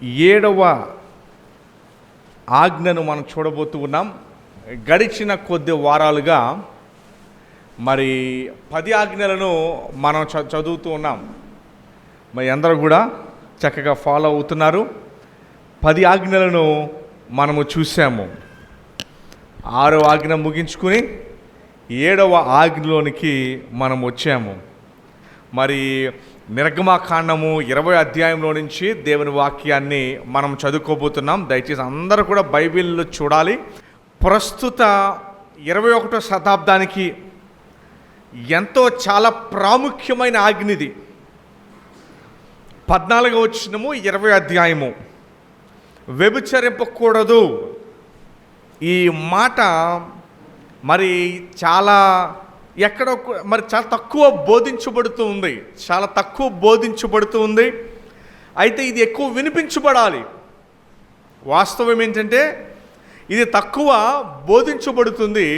7వ ఆజ్ఞను మనం చూడబోతూ ఉన్నాం. గడిచిన కొద్ది వారాలుగా మరి 10 ఆజ్ఞలను మనం చదువుతూ ఉన్నాం. మరి అందరూ కూడా చక్కగా ఫాలో అవుతున్నారు. 10 ఆజ్ఞలను మనము చూసాము. 6వ ఆజ్ఞ ముగించుకుని 7వ ఆజ్ఞలోనికి మనం వచ్చాము. మరి నిర్గమకాండము 20వ అధ్యాయంలో నుంచి దేవుని వాక్యాన్ని మనం చదువుకోబోతున్నాం. దయచేసి అందరూ కూడా బైబిల్లో చూడాలి. ప్రస్తుత 21వ శతాబ్దానికి ఎంతో చాలా ప్రాముఖ్యమైన ఆజ్ఞది. 14వ వచనము 20వ అధ్యాయము, వ్యభిచరింపకూడదు. ఈ మాట మరి చాలా ఎక్కడో మరి చాలా తక్కువ బోధించబడుతూ ఉంది. అయితే ఇది ఎక్కువ వినిపించబడాలి. వాస్తవం ఏంటంటే ఇది తక్కువ బోధించబడుతుంది,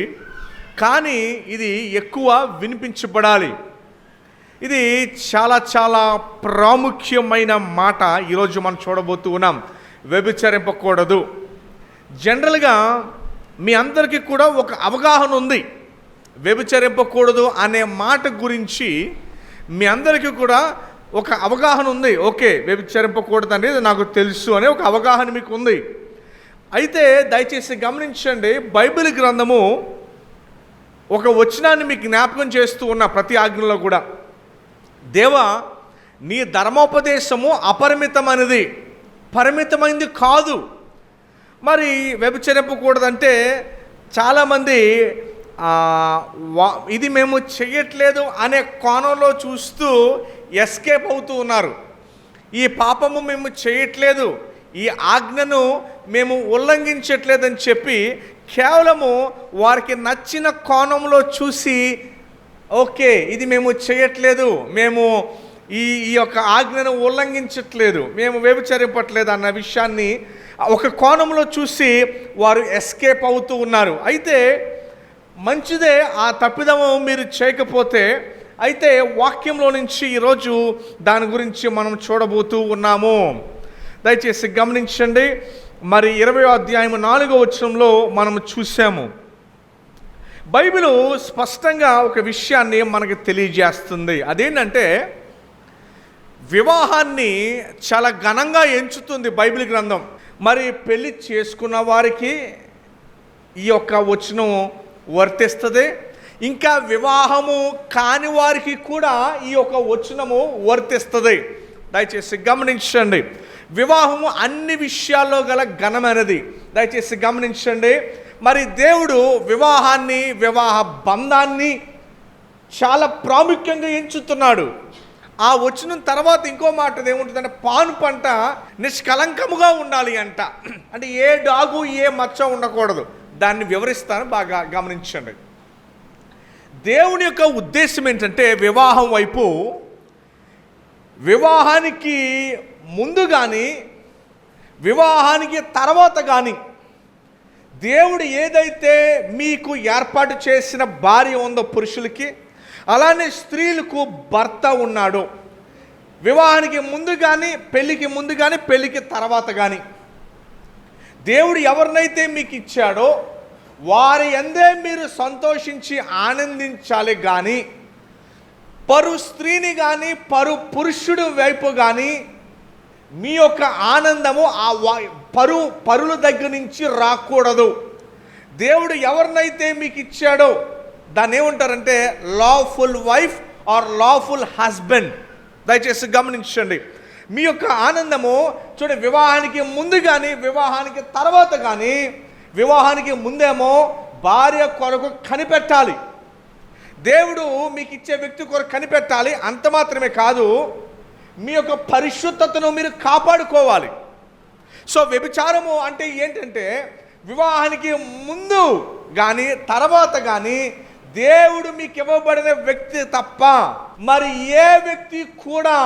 కానీ ఇది ఎక్కువ వినిపించబడాలి. ఇది చాలా చాలా ప్రాముఖ్యమైన మాట. ఈరోజు మనం చూడబోతూ ఉన్నాం. వ్యభిచరింపకూడదు. జనరల్గా మీ అందరికీ కూడా ఒక అవగాహన ఉంది. వ్యభిచరింపకూడదు అనే మాట గురించి మీ అందరికీ కూడా ఒక అవగాహన ఉంది. ఓకే, వ్యభిచరింపకూడదు అనేది నాకు తెలుసు అనే ఒక అవగాహన మీకు ఉంది. అయితే దయచేసి గమనించండి, బైబిల్ గ్రంథము ఒక వచనాన్ని మీకు జ్ఞాపకం చేస్తూ ఉన్న ప్రతి ఆజ్ఞలో కూడా, దేవా నీ ధర్మోపదేశము అపరిమితమైనది, పరిమితమైనది కాదు. మరి వ్యభిచరింపకూడదంటే చాలామంది ఇది మేము చెయ్యట్లేదు అనే కోణంలో చూస్తూ ఎస్కేప్ అవుతూ ఉన్నారు. ఈ పాపము మేము చేయట్లేదు, ఈ ఆజ్ఞను మేము ఉల్లంఘించట్లేదని చెప్పి కేవలము వారికి నచ్చిన కోణంలో చూసి, ఓకే ఇది మేము చేయట్లేదు, మేము ఈ యొక్క ఆజ్ఞను ఉల్లంఘించట్లేదు, మేము వ్యభిచరింపట్లేదు అన్న విషయాన్ని ఒక కోణంలో చూసి వారు ఎస్కేప్ అవుతూ ఉన్నారు. అయితే మంచిదే, ఆ తప్పిదము మీరు చేయకపోతే. అయితే వాక్యంలో నుంచి ఈరోజు దాని గురించి మనం చూడబోతూ ఉన్నాము. దయచేసి గమనించండి. మరి 20వ అధ్యాయం 4వ వచనంలో మనం చూసాము. బైబిలు స్పష్టంగా ఒక విషయాన్ని మనకు తెలియజేస్తుంది. అదేంటంటే వివాహాన్ని చాలా ఘనంగా ఎంచుతుంది బైబిల్ గ్రంథం. మరి పెళ్లి చేసుకున్న వారికి ఈ యొక్క వచనం వర్తిస్తుంది. ఇంకా వివాహము కాని వారికి కూడా ఈ యొక్క వచనము వర్తిస్తుంది. దయచేసి గమనించండి. వివాహము అన్ని విషయాల్లో గల ఘనమైనది. దయచేసి గమనించండి. మరి దేవుడు వివాహాన్ని, వివాహ బంధాన్ని చాలా ప్రాముఖ్యంగా ఎంచుతున్నాడు. ఆ వచనం తర్వాత ఇంకో మాట ఏముంటుందంటే, పాను పంట నిష్కలంకముగా ఉండాలి అంట. అంటే ఏ డాగు ఏ మచ్చ ఉండకూడదు. దాన్ని వివరిస్తాను, బాగా గమనించండి. దేవుని యొక్క ఉద్దేశం ఏంటంటే, వివాహం వైపు, వివాహానికి ముందు కానీ వివాహానికి తర్వాత కానీ దేవుడు ఏదైతే మీకు ఏర్పాటు చేసిన భార్య ఉందో పురుషులకి, అలానే స్త్రీలకు భర్త ఉన్నాడు. వివాహానికి ముందు కానీ, పెళ్ళికి ముందు కానీ, పెళ్ళికి తర్వాత కానీ దేవుడు ఎవరినైతే మీకు ఇచ్చాడో వారి యందే మీరు సంతోషించి ఆనందించాలి. కానీ పరు స్త్రీని కానీ పరు పురుషుడు వైపు కానీ మీ యొక్క ఆనందము ఆ పరుల దగ్గర నుంచి రాకూడదు. దేవుడు ఎవరినైతే మీకు ఇచ్చాడో దాన్ని ఏమంటారంటే lawful wife or lawful husband. దయచేసి గమనించండి. మీ యొక్క ఆనందము చూడండి, వివాహానికి ముందు కానీ వివాహానికి తర్వాత కానీ, వివాహానికి ముందేమో భార్య కొరకు కనిపెట్టాలి. దేవుడు మీకు ఇచ్చే వ్యక్తి కొరకు కనిపెట్టాలి. అంత మాత్రమే కాదు, మీ యొక్క పరిశుద్ధతను మీరు కాపాడుకోవాలి. సో వ్యభిచారము అంటే ఏంటంటే, వివాహానికి ముందు కానీ తర్వాత కానీ దేవుడు మీకు ఇవ్వబడిన వ్యక్తి తప్ప మరి ఏ వ్యక్తి కూడా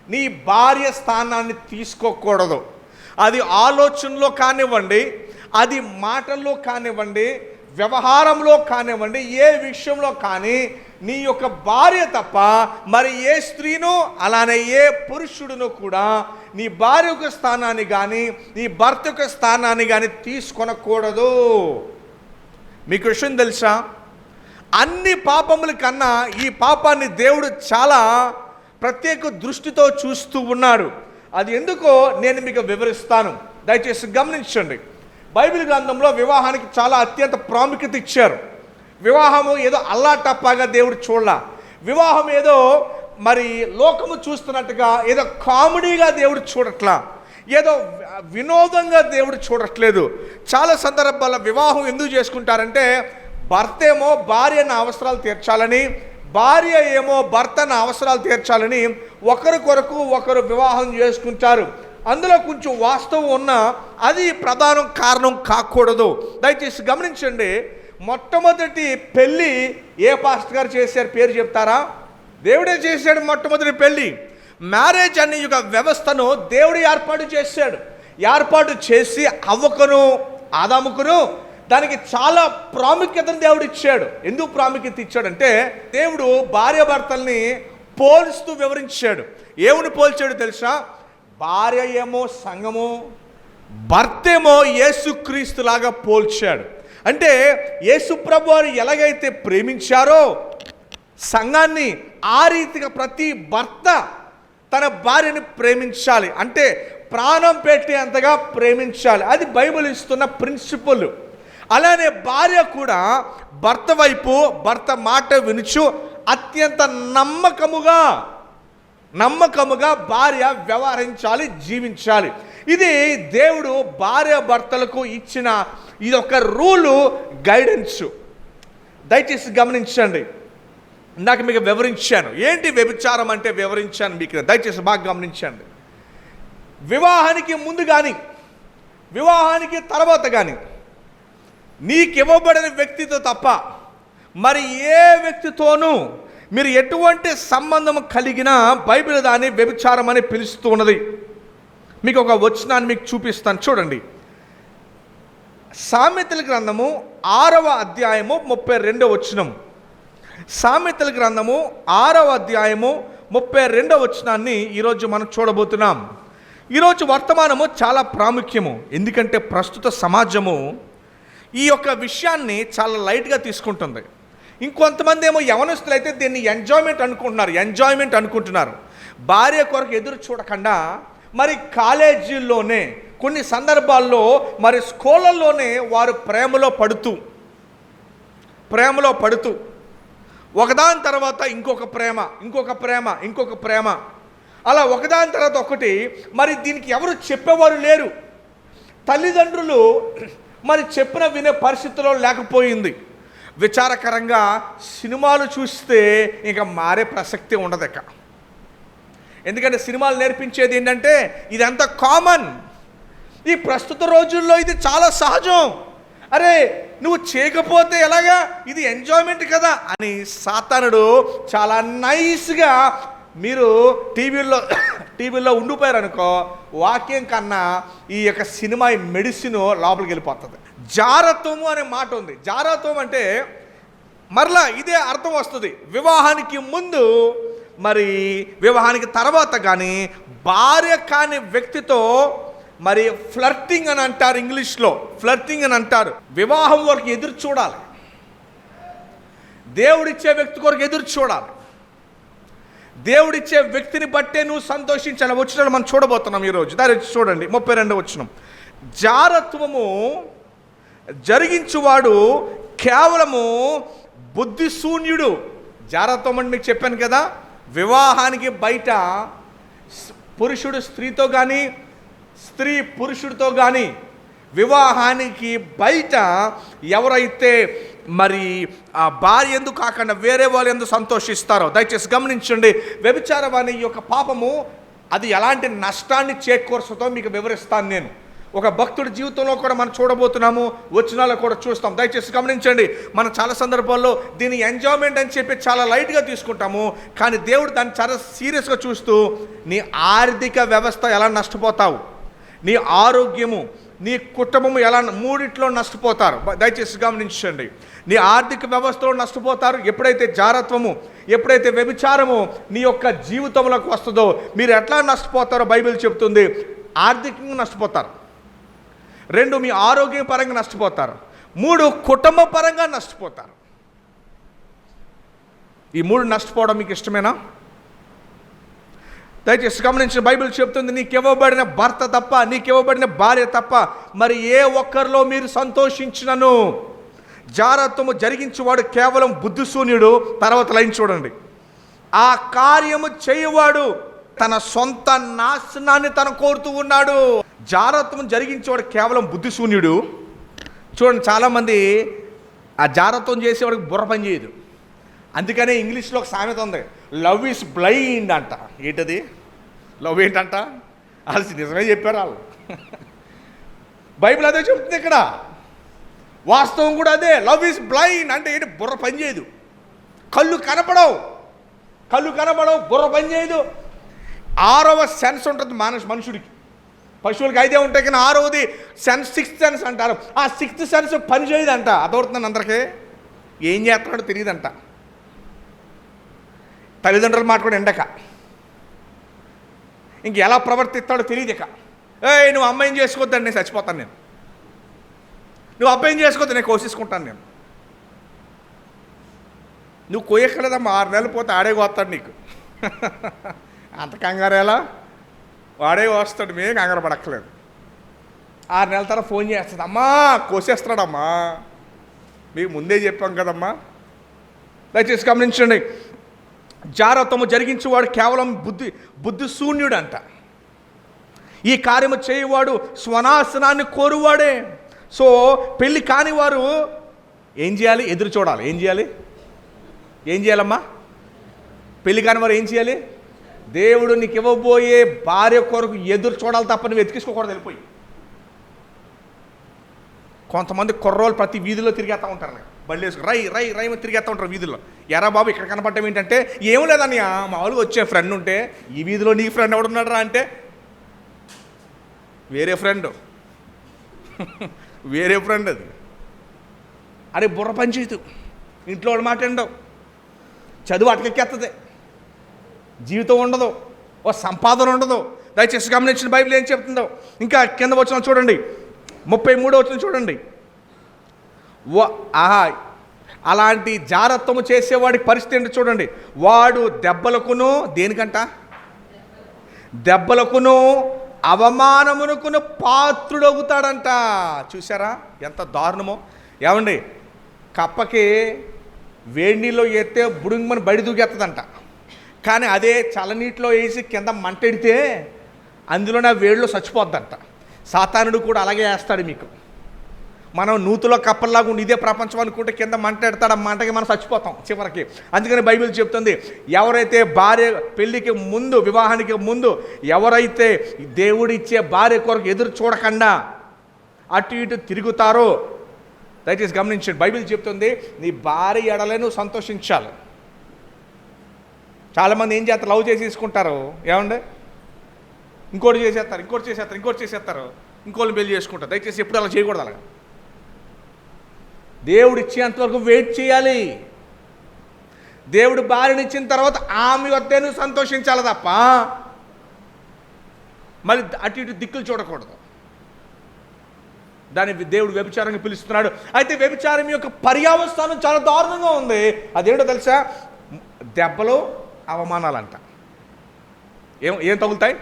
నీ భార్య స్థానాన్ని తీసుకోకూడదు. అది ఆలోచనలో కానివ్వండి, అది మాటల్లో కానివ్వండి, వ్యవహారంలో కానివ్వండి, ఏ విషయంలో కానీ నీ యొక్క భార్య తప్ప మరి ఏ స్త్రీను అలానే ఏ పురుషుడును కూడా నీ భార్య యొక్క స్థానాన్ని కానీ నీ భర్త యొక్క స్థానాన్ని కానీ తీసుకొనకూడదు. మీకు విషయం తెలుసా, అన్ని పాపముల కన్నా ఈ పాపాన్ని దేవుడు చాలా ప్రత్యేక దృష్టితో చూస్తూ ఉన్నాడు. అది ఎందుకో నేను మీకు వివరిస్తాను, దయచేసి గమనించండి. బైబిల్ గ్రంథంలో వివాహానికి చాలా అత్యంత ప్రాముఖ్యత ఇచ్చారు. వివాహము ఏదో అల్లాటప్పాగా దేవుడు చూడలా. వివాహం ఏదో మరి లోకము చూస్తున్నట్టుగా ఏదో కామెడీగా దేవుడు చూడట్లా, ఏదో వినోదంగా దేవుడు చూడట్లేదు. చాలా సందర్భాల్లో వివాహం ఎందుకు చేసుకుంటారంటే భర్త ఏమో భార్య అవసరాలు తీర్చాలని, భార్య ఏమో భర్త అవసరాలు తీర్చాలని ఒకరి కొరకు ఒకరు వివాహం చేసుకుంటారు. అందులో కొంచెం వాస్తవం ఉన్నా అది ప్రధాన కారణం కాకూడదు. దయచేసి గమనించండి. మొట్టమొదటి పెళ్ళి ఏ పాస్టర్ గారు చేశారు, పేరు చెప్తారా? దేవుడే చేశాడు మొట్టమొదటి పెళ్ళి. మ్యారేజ్ అనే ఒక వ్యవస్థను దేవుడు ఏర్పాటు చేశాడు. ఏర్పాటు చేసి అవ్వకును ఆదాముకును దానికి చాలా ప్రాముఖ్యతను దేవుడు ఇచ్చాడు. ఎందుకు ప్రాముఖ్యత ఇచ్చాడంటే దేవుడు భార్య భర్తల్ని పోల్స్తూ వివరించాడు. ఏముని పోల్చాడు తెలుసా? భార్య ఏమో సంఘము, భర్త ఏమో యేసుక్రీస్తు లాగా పోల్చాడు. అంటే యేసుప్రభు వారు ఎలాగైతే ప్రేమించారో సంఘాన్ని, ఆ రీతిగా ప్రతి భర్త తన భార్యని ప్రేమించాలి. అంటే ప్రాణం పెట్టేంతగా ప్రేమించాలి. అది బైబిల్ ఇస్తున్న ప్రిన్సిపల్. అలానే భార్య కూడా భర్త వైపు, భర్త మాట వినుచు అత్యంత నమ్మకముగా భార్య వ్యవహరించాలి, జీవించాలి. ఇది దేవుడు భార్య భర్తలకు ఇచ్చిన ఇదొక రూలు, గైడెన్స్. దయచేసి గమనించండి. ఇందాక మీకు వివరించాను ఏంటి వ్యభిచారం అంటే, వివరించాను మీకు. దయచేసి బాగా గమనించండి. వివాహానికి ముందు కానీ వివాహానికి తర్వాత కానీ నీకు ఇవ్వబడిన వ్యక్తితో తప్ప మరి ఏ వ్యక్తితోనూ మీరు ఎటువంటి సంబంధం కలిగినా బైబిల్ దాన్ని వ్యభిచారం అని పిలుస్తూ ఉన్నది. మీకు ఒక వచనాన్ని మీకు చూపిస్తాను, చూడండి. సామెతల గ్రంథము 6వ అధ్యాయము 32వ వచనం. సామెతల గ్రంథము 6వ అధ్యాయము 32వ వచనాన్ని ఈరోజు మనం చూడబోతున్నాం. ఈరోజు వర్తమానము చాలా ప్రాముఖ్యము. ఎందుకంటే ప్రస్తుత సమాజము ఈ యొక్క విషయాన్ని చాలా లైట్గా తీసుకుంటుంది. ఇంకొంతమంది ఏమో యవనస్తులు అయితే దీన్ని ఎంజాయ్మెంట్ అనుకుంటున్నారు. భార్య కొరకు ఎదురు చూడకుండా మరి కాలేజీల్లోనే, కొన్ని సందర్భాల్లో మరి స్కూళ్ళల్లోనే వారు ప్రేమలో పడుతూ ఒకదాని తర్వాత ఇంకొక ప్రేమ అలా ఒకదాని తర్వాత ఒకటి. మరి దీనికి ఎవరు చెప్పేవారు లేరు. తల్లిదండ్రులు మరి చెప్పిన వినే పరిస్థితిలో లేకపోయింది. విచారకరంగా సినిమాలు చూస్తే ఇంకా మారే ప్రసక్తి ఉండదు. ఎందుకంటే సినిమాలు నేర్పించేది ఏంటంటే ఇదంతా కామన్. ఈ ప్రస్తుత రోజుల్లో ఇది చాలా సహజం. అరే నువ్వు చేయకపోతే ఎలాగా, ఇది ఎంజాయ్మెంట్ కదా అని సాతానుడు చాలా నైస్గా, మీరు టీవీల్లో ఉండిపోయారు అనుకో, వాక్యం కన్నా ఈ యొక్క సినిమా మెడిసిన్ లోపలికి వెళ్ళిపోతుంది. జారత్వము అనే మాట ఉంది. జారత్వం అంటే మరలా ఇదే అర్థం వస్తుంది. వివాహానికి ముందు మరి వివాహానికి తర్వాత కానీ భార్య కాని వ్యక్తితో మరి ఫ్లర్టింగ్ అని అంటారు, ఇంగ్లీష్లో ఫ్లర్టింగ్ అని అంటారు. వివాహం వరకు ఎదురు చూడాలి, దేవుడిచ్చే వ్యక్తి కొరకు ఎదురు చూడాలి. దేవుడిచ్చే వ్యక్తిని బట్టే నువ్వు సంతోషించాలి. వచ్చిన మనం చూడబోతున్నాం ఈరోజు. దాని చూడండి 32వ వచనం. జారత్వము జరిగించువాడు కేవలము బుద్ధిశూన్యుడు. జారత్వం అని మీకు చెప్పాను కదా. వివాహానికి బయట పురుషుడు స్త్రీతో కానీ, స్త్రీ పురుషుడితో కానీ, వివాహానికి బయట ఎవరైతే మరి ఆ భార్య ఎందుకు కాకుండా వేరే వాళ్ళు ఎందుకు సంతోషిస్తారో దయచేసి గమనించండి. వ్యభిచారం అనే ఈ యొక్క పాపము అది ఎలాంటి నష్టాన్ని చేకూరుస్తుందో మీకు వివరిస్తాను నేను. ఒక భక్తుడి జీవితంలో కూడా మనం చూడబోతున్నాము, వచనాల్లో కూడా చూస్తాం. దయచేసి గమనించండి. మనం చాలా సందర్భాల్లో దీన్ని ఎంజాయ్మెంట్ అని చెప్పి చాలా లైట్గా తీసుకుంటాము. కానీ దేవుడు దాన్ని చాలా సీరియస్గా చూస్తూ నీ ఆర్థిక వ్యవస్థ ఎలా నష్టపోతావు, నీ ఆరోగ్యము, నీ కుటుంబం ఎలా మూడిట్లో నష్టపోతారు. దయచేసి గమనించండి. నీ ఆర్థిక వ్యవస్థలో నష్టపోతారు ఎప్పుడైతే జారత్వము, ఎప్పుడైతే వ్యభిచారము నీ యొక్క జీవితంలోకి వస్తుందో. మీరు ఎట్లా నష్టపోతారో బైబిల్ చెప్తుంది. ఆర్థికంగా నష్టపోతారు. 2, మీ ఆరోగ్యపరంగా నష్టపోతారు. 3, కుటుంబ పరంగా నష్టపోతారు. ఈ 3 నష్టపోవడం మీకు ఇష్టమేనా? దయచేసి గమనించిన బైబిల్ చెప్తుంది, నీకివ్వబడిన భర్త తప్ప, నీకివ్వబడిన భార్య తప్ప మరి ఏ ఒక్కరిలో మీరు సంతోషించినను జారత్వము జరిగించేవాడు కేవలం బుద్ధిశూన్యుడు. తర్వాత లైన్ చూడండి. ఆ కార్యము చేయవాడు తన సొంత నాశనాన్ని తను కోరుతూ ఉన్నాడు. జారత్వం జరిగించేవాడు కేవలం బుద్ధిశూన్యుడు. చూడండి, చాలామంది ఆ జారత్వం చేసేవాడికి బుర్ర పని చేయదు. అందుకనే ఇంగ్లీష్లో ఒక సామెత ఉంది, లవ్ ఈస్ బ్లైండ్ అంట. ఏంటది? లవ్ ఏంటంట? వాళ్ళు నిజమే చెప్పారు వాళ్ళు. బైబిల్ అదే చెప్తుంది ఇక్కడ. వాస్తవం కూడా అదే. లవ్ ఈస్ బ్లైండ్ అంటే ఏంటి? బుర్ర పని చేయదు. కళ్ళు కనపడవు, బుర్ర పని చేయదు. 6వ సెన్స్ ఉంటుంది మనుషుడికి. పశువులకి 5 ఉంటాయి కానీ 6వది సెన్స్, 6th సెన్స్ అంటారు. ఆ 6th సెన్స్ పని చేయదంట. అదవుతుందండి అందరికీ. ఏం చేస్తున్నాడో తెలియదంట. తల్లిదండ్రుల మాట కూడా ఎండక, ఇంక ఎలా ప్రవర్తిస్తాడో తెలియదు. ఇక నువ్వు అమ్మాయిని చేసుకోవద్దండి, నేను చచ్చిపోతాను. నేను నువ్వు అబ్బాయిని చేసుకోవద్దు, నేను కోసేసుకుంటాను. నేను నువ్వు కోయక్కలేదమ్మా, 6 నెలలు పోతే ఆడే కోస్తాడు నీకు. అంత కంగారు ఎలా? వాడే వస్తాడు, మేము కంగారు పడక్కలేదు. 6 నెలల తర్వాత ఫోన్ చేస్తుంది, అమ్మా కోసేస్తాడమ్మా, మీకు ముందే చెప్పాం కదమ్మా. దయచేసి గమనించండి. జారత్వము జరిగించేవాడు కేవలం బుద్ధిశూన్యుడు అంట. ఈ కార్యము చేయవాడు స్వనాశనాన్ని కోరువాడే. సో పెళ్ళి కాని వారు ఏం చేయాలి? ఎదురు చూడాలి. ఏం చేయాలమ్మా? పెళ్ళి కాని వారు ఏం చేయాలి? దేవుడు నీకు ఇవ్వబోయే భార్య కొరకు ఎదురు చూడాలి తప్ప నువ్వు వెతికించుకోకూడదు. వెళ్ళిపోయి కొంతమంది కుర్రోళ్ళు ప్రతి వీధిలో తిరిగేస్తూ ఉంటారు. బళ్ళు వేసుకు రై తిరిగేస్తూ ఉంటారు వీధుల్లో. ఎరా బాబు ఇక్కడ కనపడటం ఏంటంటే, ఏం లేదని మామూలుగా వచ్చే ఫ్రెండ్ ఉంటే, ఈ వీధిలో నీ ఫ్రెండ్ ఎవడున్నాడు రా అంటే, వేరే ఫ్రెండ్ అది. అరే బుర్ర పనిచేయదు, ఇంట్లో వాడు మాట ఉండవు, చదువు అటకెక్కేస్తుంది, జీవితం ఉండదు, ఓ సంపాదన ఉండదు. దయచేసి గమనించిన బైబిల్ ఏం చెప్తుందో. ఇంకా కింద వచ్చిన చూడండి, 33వ వచనం చూడండి. అలాంటి జారత్వము చేసేవాడి పరిస్థితి ఏంటో చూడండి. వాడు దెబ్బలకును, దేనికంట? దెబ్బలకును అవమానమునకును పాత్రుడవుతాడంట. చూసారా ఎంత దారుణమో? ఏమండి, కప్పకి వేడి నీళ్ళు ఎత్తే బుడుంగమని బడి దూకెత్తదంట. కానీ అదే చల్లనీటిలో వేసి కింద మంటెడితే అందులోనే ఆ వేడిలో చచ్చిపోద్దంట. సాతానుడు కూడా అలాగే వేస్తాడు మీకు. మనం నూతులో కప్పల్లాగా ఉండి ఇదే ప్రపంచం అనుకుంటే కింద మంట ఎడతాడు, ఆ మంటకి మనం చచ్చిపోతాం చివరికి. అందుకని బైబిల్ చెప్తుంది, ఎవరైతే భార్య పెళ్ళికి ముందు, వివాహానికి ముందు ఎవరైతే దేవుడిచ్చే భార్య కొరకు ఎదురు చూడకుండా అటు ఇటు తిరుగుతారో, దయచేసి గమనించండి, బైబిల్ చెప్తుంది నీ భార్య ఎడలే నువ్వు సంతోషించాలి. చాలామంది ఏం చేస్తారు? లవ్ చేసి తీసుకుంటారు. ఏమండి, ఇంకోటి చేసేస్తారు, ఇంకోళ్ళని పెళ్లి చేసుకుంటారు. దయచేసి ఎప్పుడు అలా చేయకూడదు. అలాగా దేవుడు ఇచ్చేంతవరకు వెయిట్ చేయాలి. దేవుడు భార్యనిచ్చిన తర్వాత ఆమె వద్దే నువ్వు సంతోషించాలి తప్ప మరి అటు ఇటు దిక్కులు చూడకూడదు. దాన్ని దేవుడు వ్యభిచారంగా పిలుస్తున్నాడు. అయితే వ్యభిచారం యొక్క పర్యావస్థానం చాలా దారుణంగా ఉంది. అదేంటో తెలుసా? దెబ్బలు, అవమానాలంట. ఏం తగులుతాయి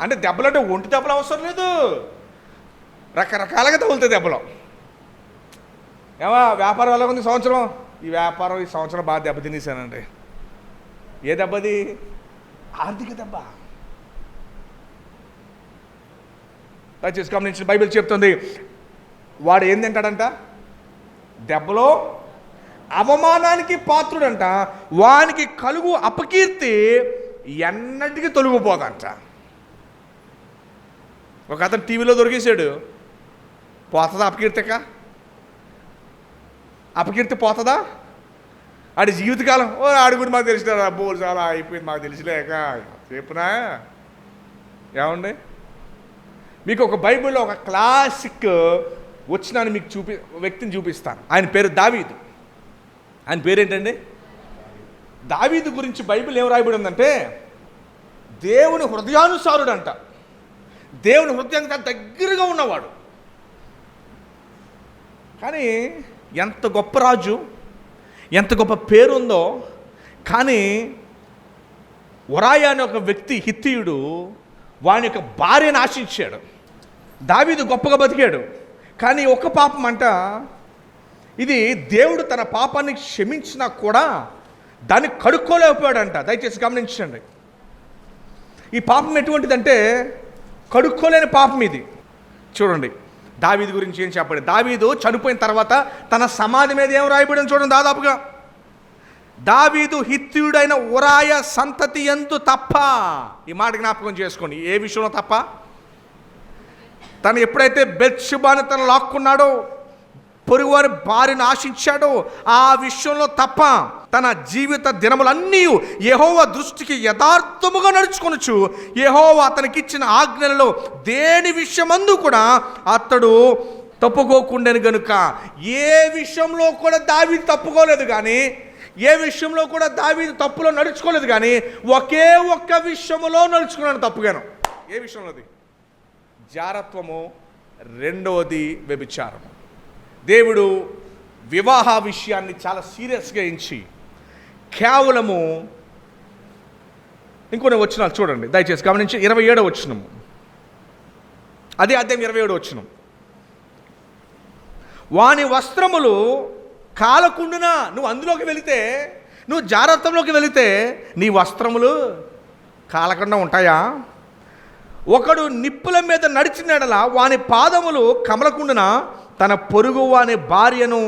అంటే దెబ్బలు అంటే ఒంటి దెబ్బలు అవసరం లేదు, రకరకాలుగా తగులుతాయి దెబ్బలు. వ్యాపారం ఎలా ఉంది సంవత్సరం? ఈ సంవత్సరం బాగా దెబ్బ తినేసానండి. ఏ దెబ్బది? ఆర్థిక దెబ్బ. దయచేసి గమనించిన బైబిల్ చెప్తుంది, వాడు ఏం తింటాడంట? దెబ్బలో అవమానానికి పాత్రుడంట. వానికి కలుగు అపకీర్తి ఎన్నటికీ తొలగిపోదంట. ఒక అతను టీవీలో దొరికేశాడు, పోతుందా అపకీర్తిక? అపకీర్తి పోతుందా? ఆడి జీవితకాలం ఆడి గురించి మాకు తెలిసిన బోల్ చాలా అయిపోయింది, మాకు తెలిసిలేక చెప్పునా. ఏమండి, మీకు ఒక బైబిల్లో ఒక క్లాసిక్ వచ్చినాన్ని మీకు వ్యక్తిని చూపిస్తాను. ఆయన పేరు దావీదు. ఆయన పేరేంటండి? దావీదు గురించి బైబిల్ ఏం రాయబడి ఉందంటే, దేవుని హృదయానుసారుడు అంట. దేవుని హృదయానికి దగ్గరగా ఉన్నవాడు. కానీ ఎంత గొప్ప రాజు, ఎంత గొప్ప పేరుందో, కానీ ఉరాయా అనే ఒక వ్యక్తి, హిత్తీయుడు, వాని యొక్క భార్యను ఆశించాడు. దావీదు గొప్పగా బతికాడు, కానీ ఒక్క పాపం అంట, ఇది దేవుడు తన పాపాన్ని క్షమించినా కూడా దాన్ని కడుక్కోలేకపోయాడంట. దయచేసి గమనించండి. ఈ పాపం ఎటువంటిదంటే కడుక్కోలేని పాపం ఇది. చూడండి దావీదు గురించి ఏం చెప్పండి. దావీదు చనిపోయిన తర్వాత తన సమాధి మీద ఏం రాయబడింది చూడండి. దాదాపుగా దావీదు హిత్తీయుడైన ఉరాయా సంతతి యందు తప్ప, ఈ మాట జ్ఞాపకం చేసుకోండి. ఏ విషయంలో తప్ప? తను ఎప్పుడైతే బెత్షెబాను తను లాక్కున్నాడో, పొరుగువారి భార్యను ఆశించాడో, ఆ విషయంలో తప్ప తన జీవిత దినములన్నీ యెహోవా దృష్టికి యథార్థముగా నడుచుకొనుచు, యెహోవా అతనికిచ్చిన ఆజ్ఞలలో దేని విషయమందు కూడా అతడు తప్పుకోకుండాను గనుక, ఏ విషయంలో కూడా దావీదు తప్పుకోలేదు, కానీ ఏ విషయంలో కూడా దావీదు తప్పులో నడుచుకోలేదు, కానీ ఒకే ఒక్క విషయంలో నడుచుకున్నాడు తప్పుగాను. ఏ విషయంలోది? జారత్వము, రెండవది వ్యభిచారము. దేవుడు వివాహ విషయాన్ని చాలా సీరియస్గా ఎంచి కేవలము ఇంకొన్ని వచనాలు చూడండి, దయచేసి గమనించి. 27వ వచనము, అదే అధ్యాయం 27వ వచనం. వాని వస్త్రములు కాలకుండునా, నువ్వు అందులోకి వెళితే, నువ్వు జారత్వంలోకి వెళితే నీ వస్త్రములు కాలకుండా ఉంటాయా? ఒకడు నిప్పుల మీద నడిచినడలా వాని పాదములు కమలకుండునా, తన పొరుగు వాని భార్యను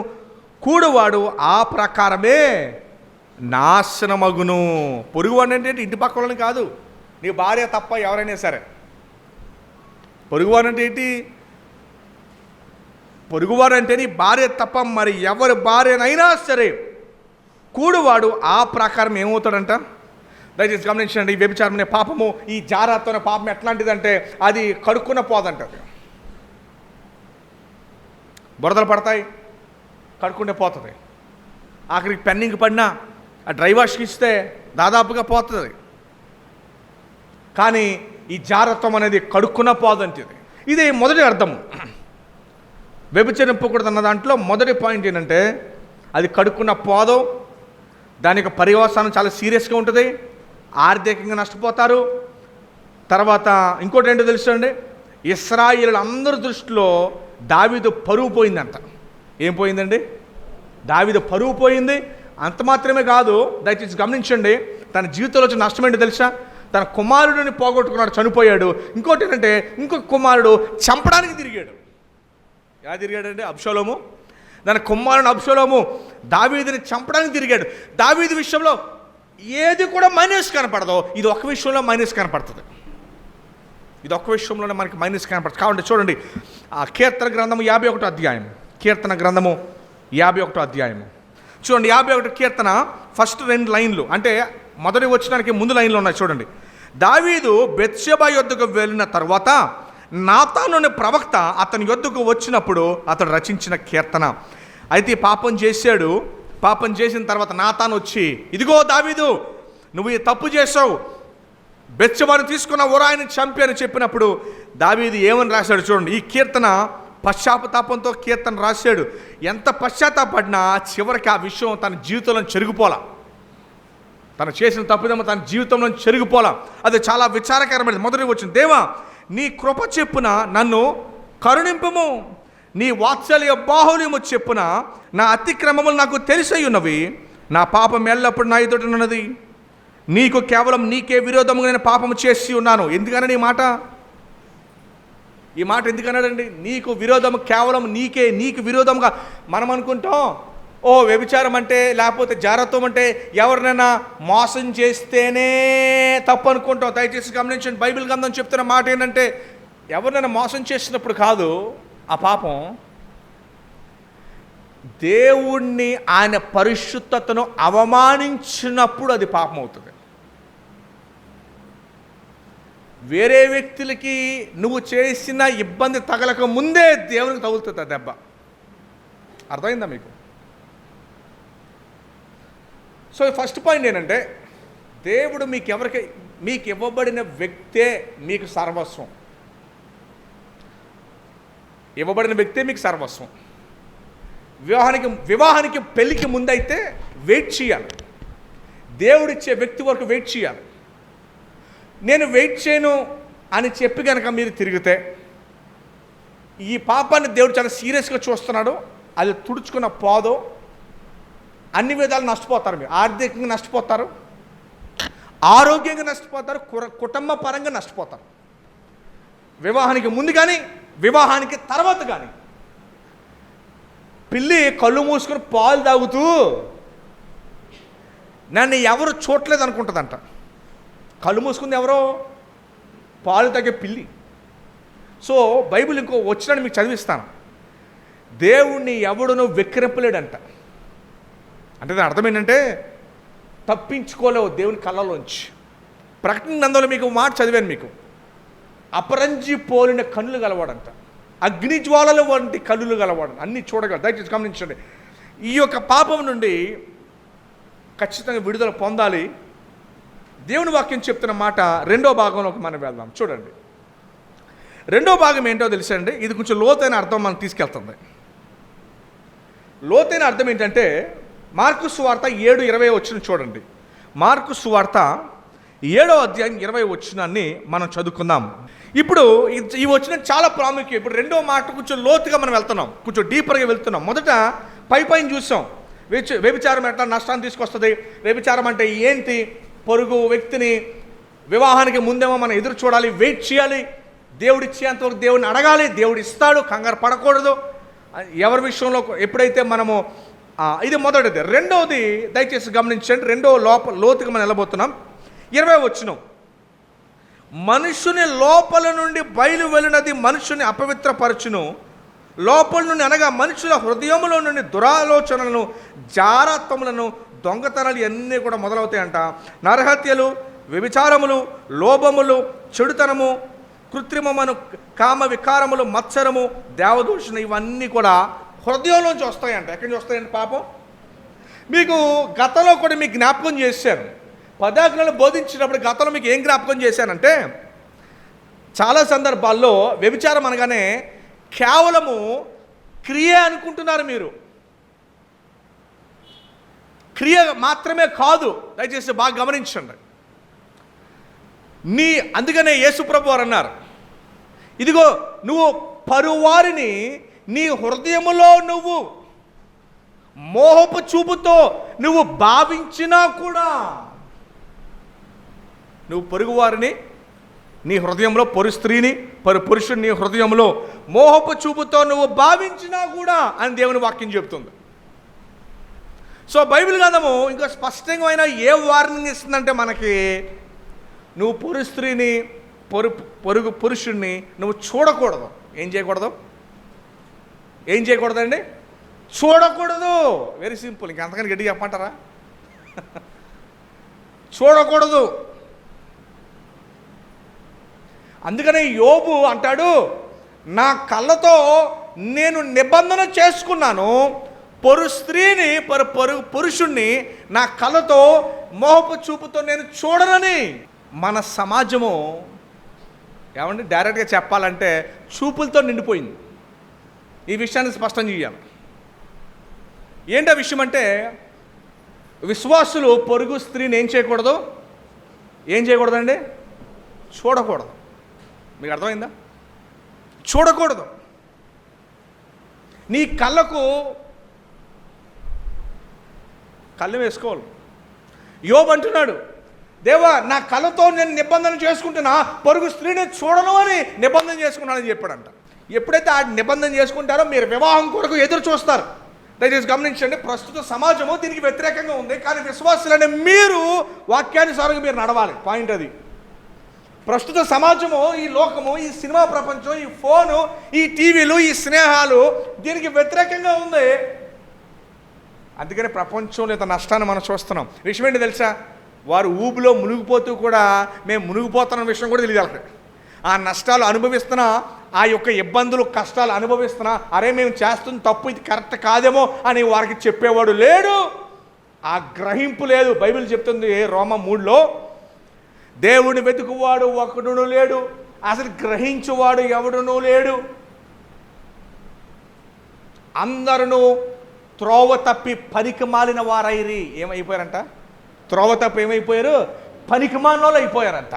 కూడువాడు ఆ ప్రకారమే నాశనమగును. పొరుగువాడు అంటే ఇంటి పక్క వాళ్ళని కాదు, నీ భార్య తప్ప ఎవరైనా సరే. పొరుగువాడు అంటే ఏంటి? పొరుగువాడు అంటే నీ భార్య తప్ప మరి ఎవరి భార్యనైనా సరే కూడువాడు ఆ ప్రకారం ఏమవుతాడంట? దయచేసి గమనించండి. ఈ వ్యభిచారం అనే పాపము, ఈ జారత్వం అనే పాపం ఎట్లాంటిదంటే అది కడుక్కున్న పోదంటది. బురదలు పడతాయి, కడుక్కుంటే పోతుంది. ఆఖరికి పెన్నింగ్ పడినా ఆ డ్రై వాష్కి ఇస్తే దాదాపుగా పోతుంది. కానీ ఈ జారత్వం అనేది కడుక్కున్న పోదంటది. ఇది మొదటి అర్థము. వ్యభిచరింపకూడదు అన్న దాంట్లో మొదటి పాయింట్ ఏంటంటే అది కడుక్కున్న పోదు. దానికి పర్యవసానం చాలా సీరియస్గా ఉంటుంది. ఆర్థికంగా నష్టపోతారు. తర్వాత ఇంకోటి ఏంటో తెలుసండి, ఇశ్రాయేలు అందరి దృష్టిలో దావీదు పరువు పోయిందంట. ఏం పోయిందండి? దావీదు పరువు పోయింది. అంత మాత్రమే కాదు, దయచేసి గమనించండి, తన జీవితంలో వచ్చిన నష్టం ఏంటో తెలుసా? తన కుమారుడిని పోగొట్టుకున్నాడు, చనిపోయాడు. ఇంకోటి ఏంటంటే ఇంకొక కుమారుడు చంపడానికి తిరిగాడు. ఎలా తిరిగాడంటే అబ్షాలోము, దాని కుమారుని అబ్షాలోము దావీదుని చంపడానికి తిరిగాడు. దావీదు విషయంలో ఏది కూడా మైనస్ కనపడదో, ఇది ఒక విషయంలో మైనస్ కనపడుతుంది. ఇది ఒక్క విషయంలోనే మనకి మైనస్ కనపడుతుంది. కాబట్టి చూడండి, ఆ కీర్తన గ్రంథము 51వ అధ్యాయం, కీర్తన గ్రంథము 51వ అధ్యాయము చూడండి. 51 కీర్తన ఫస్ట్ 2 లైన్లు, అంటే మొదటి వచ్చినానికి ముందు లైన్లు ఉన్నాయి చూడండి. దావీదు బెత్షెబా యొద్దకు వెళ్ళిన తర్వాత నాతాను అనే ప్రవక్త అతని యొద్దకు వచ్చినప్పుడు అతడు రచించిన కీర్తన. అయితే పాపం చేశాడు. పాపం చేసిన తర్వాత నాతాను వచ్చి, ఇదిగో దావీదు, నువ్వు ఈ తప్పు చేసావు, బెత్షెబాను తీసుకున్న ఉరాయిని చంపి అని చెప్పినప్పుడు దావీదు ఏమని రాశాడు చూడండి. ఈ కీర్తన పశ్చాత్తాపంతో కీర్తన రాశాడు. ఎంత పశ్చాత్తాపడినా చివరికి ఆ విషయం తన జీవితంలో చెరిగిపోలా. తను చేసిన తప్పుదేమో తన జీవితంలో చెరిగిపోలా. అది చాలా విచారకరమైనది. మొదటి వచ్చిన, దేవా నీ కృప చెప్పున నన్ను కరుణింపుము, నీ వాత్సల్య బాహుల్యము చెప్పున నా అతిక్రమములు నాకు తెలిసై ఉన్నవి, నా పాపం ఎల్లప్పుడు నా ఎదుట ఉన్నది, నీకు కేవలం నీకే విరోధముగా నేను పాపము చేసి ఉన్నాను. ఎందుకనండి ఈ మాట ఎందుకన్నాడండి? నీకు విరోధము, కేవలం నీకు విరోధముగా. మనం అనుకుంటాం, ఓ వ్యభిచారం అంటే లేకపోతే జారత్వం అంటే ఎవరినైనా మోసం చేస్తేనే తప్పు అనుకుంటాం. దయచేసి గమనించండి, బైబిల్ గ్రంథం చెప్తున్న మాట ఏంటంటే ఎవరినైనా మోసం చేసినప్పుడు కాదు ఆ పాపం, దేవుణ్ణి, ఆయన పరిశుద్ధతను అవమానించినప్పుడు అది పాపం అవుతుంది. వేరే వ్యక్తులకి నువ్వు చేసిన ఇబ్బంది తగలక ముందే దేవునికి తగులుతుంది ఆ దెబ్బ. అర్థమైందా మీకు? సో ఫస్ట్ పాయింట్ ఏంటంటే, దేవుడు మీకు ఇవ్వబడిన వ్యక్తే మీకు సర్వస్వం. ఇవ్వబడిన వ్యక్తే మీకు సర్వస్వం. వివాహానికి పెళ్ళికి ముందైతే వెయిట్ చేయాలి. దేవుడిచ్చే వ్యక్తి వరకు వెయిట్ చేయాలి. నేను వెయిట్ చేయను అని చెప్పి కనుక మీరు తిరిగితే, ఈ పాపాన్ని దేవుడు చాలా సీరియస్గా చూస్తున్నాడు. అది తుడుచుకున్న పోదో అన్ని విధాలు నష్టపోతారు. మీరు ఆర్థికంగా నష్టపోతారు, ఆరోగ్యంగా నష్టపోతారు, కుటుంబ పరంగా నష్టపోతారు. వివాహానికి ముందు కానీ వివాహానికి తర్వాత కానీ పిల్లి కళ్ళు మూసుకొని పాలు తాగుతూ నన్ను ఎవరు చూడలేదు అనుకుంటుందంట. కళ్ళు మూసుకుంది ఎవరో పాలు తాగే పిల్లి. సో బైబిల్ ఇంకో వచ్చినట్టు మీకు చదివిస్తాను. దేవుణ్ణి ఎవడునో వెక్కిరింపలేడంట. అంటే దాని అర్థం ఏంటంటే, తప్పించుకోలేవు దేవుని కళ్ళలోంచి. ప్రకటన గ్రంథంలో మీకు మాట చదివాను మీకు. అపరంజి పోలిన కన్నులు గలవాడంట, అగ్ని జ్వాలల వంటి కన్నులు గలవాడు, అన్నీ చూడగలడు. దయచేసి గమనించండి. ఈ యొక్క పాపం నుండి ఖచ్చితంగా విడుదల పొందాలి. దేవుని వాక్యం చెప్తున్న మాట రెండో భాగంలోకి మనం వెళ్దాం. చూడండి, రెండో భాగం ఏంటో తెలుసండి. ఇది కొంచెం లోతైన అర్థం మనం తీసుకెళ్తుంది. లోతైన అర్థం ఏంటంటే, మార్కు సువార్త 7:20 చూడండి. మార్కు సువార్త 7వ అధ్యాయం 20 వచనాన్ని మనం చదువుకుందాం. ఇప్పుడు ఈ వచనం చాలా ప్రాముఖ్యం. ఇప్పుడు రెండో మాట కొంచెం లోతుగా మనం వెళ్తున్నాం, కొంచెం డీపర్గా వెళ్తున్నాం. మొదట పైన చూసాం, వ్యభిచారం ఎట్లా నష్టాన్ని తీసుకొస్తుంది, వ్యభిచారం అంటే ఏంటి, పొరుగు వ్యక్తిని వివాహానికి ముందేమో మనం ఎదురు చూడాలి, వెయిట్ చేయాలి, దేవుడు ఇచ్చేంతవరకు దేవుడిని అడగాలి, దేవుడు ఇస్తాడు, కంగారు పడకూడదు ఎవరి విషయంలో. ఎప్పుడైతే మనము ఇది మొదటిది. రెండవది దయచేసి గమనించండి, రెండో లోతుగా మనం వెళ్ళబోతున్నాం. 20 వచనం, మనుషుని లోపల నుండి బయలు వెళ్ళినది మనుషుని అపవిత్రపరచును, లోపల నుండి అనగా మనుషుల హృదయములో నుండి దురాలోచనలను, జారత్వములను, దొంగతనాలు ఇవన్నీ కూడా మొదలవుతాయంట. నరహత్యలు, వ్యభిచారములు, లోభములు, చెడుతనము, కృత్రిమమును, కామ వికారములు, మత్సరము, దేవదూషణ, ఇవన్నీ కూడా హృదయంలోంచి వస్తాయంట. ఎక్కడి నుంచి వస్తాయండి పాపం? మీకు గతంలో కూడా మీకు జ్ఞాపకం చేశాను. 10 ఆజ్ఞలు బోధించినప్పుడు గతంలో మీకు ఏం జ్ఞాపకం చేశానంటే, చాలా సందర్భాల్లో వ్యభిచారం అనగానే కేవలము క్రియ అనుకుంటున్నారు మీరు. క్రియ మాత్రమే కాదు, దయచేసి బాగా గమనించండి. అందుకనే యేసుప్రభు వారు అన్నారు, ఇదిగో నువ్వు పరువారిని నీ హృదయములో నువ్వు మోహపు చూపుతో నువ్వు భావించినా కూడా, నువ్వు పొరుగువారిని నీ హృదయంలో, స్త్రీని పురుషుని నీ హృదయంలో మోహపు చూపుతో నువ్వు భావించినా కూడా అని దేవుని వాక్యం చెబుతుంది. సో బైబిల్ గ్రంథము ఇంకా స్పష్టంగా ఏ వార్నింగ్ ఇస్తుందంటే మనకి, నువ్వు స్త్రీని పొరుగు పురుషుణ్ణి నువ్వు చూడకూడదు. ఏం చేయకూడదండి? చూడకూడదు. Very simple. ఇంక అంతకని గట్టిగా చెప్పమంటారా? చూడకూడదు. అందుకనే యోబు అంటాడు, నా కళ్ళతో నేను నిబంధన చేసుకున్నాను, స్త్రీని పురుషుణ్ణి నా కళ్ళతో మోహపు చూపుతో నేను చూడనని. మన సమాజము ఏమండి డైరెక్ట్గా చెప్పాలంటే చూపులతో నిండిపోయింది. ఈ విషయాన్ని స్పష్టం చేయాలి. ఏంటి ఆ విషయం అంటే, విశ్వాసులు పొరుగు స్త్రీని ఏం చేయకూడదండి? చూడకూడదు. మీకు అర్థమైందా? చూడకూడదు. నీ కళ్ళకు కళ్ళు వేసుకోవాలి. యోబు అంటున్నాడు, దేవా నా కళ్ళతో నేను నిబంధన చేసుకుంటున్నా, పొరుగు స్త్రీని చూడను అని నిబంధన చేసుకున్నానని చెప్పాడంట. ఎప్పుడైతే ఆ నిబంధన చేసుకుంటారో మీరు వివాహం కొరకు ఎదురు చూస్తారు. దయచేసి గమనించండి, ప్రస్తుత సమాజము దీనికి వ్యతిరేకంగా ఉంది, కానీ విశ్వాసులనే మీరు వాక్యానుసారంగా మీరు నడవాలి. పాయింట్ అది. ప్రస్తుత సమాజము, ఈ లోకము, ఈ సినిమా ప్రపంచం, ఈ ఫోను, ఈ టీవీలు, ఈ స్నేహాలు దీనికి వ్యతిరేకంగా ఉంది. అందుకని ప్రపంచంలో ఇంత నష్టాన్ని మనం చూస్తున్నాం. విషయం ఏంటి తెలుసా? వారు ఊబిలో మునిగిపోతూ కూడా మేము మునిగిపోతున్న విషయం కూడా తెలియదు వాళ్ళకి. ఆ నష్టాలు అనుభవిస్తున్నా, ఆ యొక్క ఇబ్బందులు కష్టాలు అనుభవిస్తున్నా, అరే మేము చేస్తున్న తప్పు ఇది కరెక్ట్ కాదేమో అని వారికి చెప్పేవాడు లేడు. ఆ గ్రహింపు లేదు. బైబిల్ చెప్తుంది రోమా 3లో, దేవుని వెతుకువాడు ఒకడును లేడు, అసలు గ్రహించువాడు ఎవడునూ లేడు, అందరూ త్రోవ తప్పి పనికి మాలిన వారైరి. ఏమైపోయారంట? త్రోవ తప్పి ఏమైపోయారు? పనికి మాలిన వాళ్ళు అయిపోయారంట.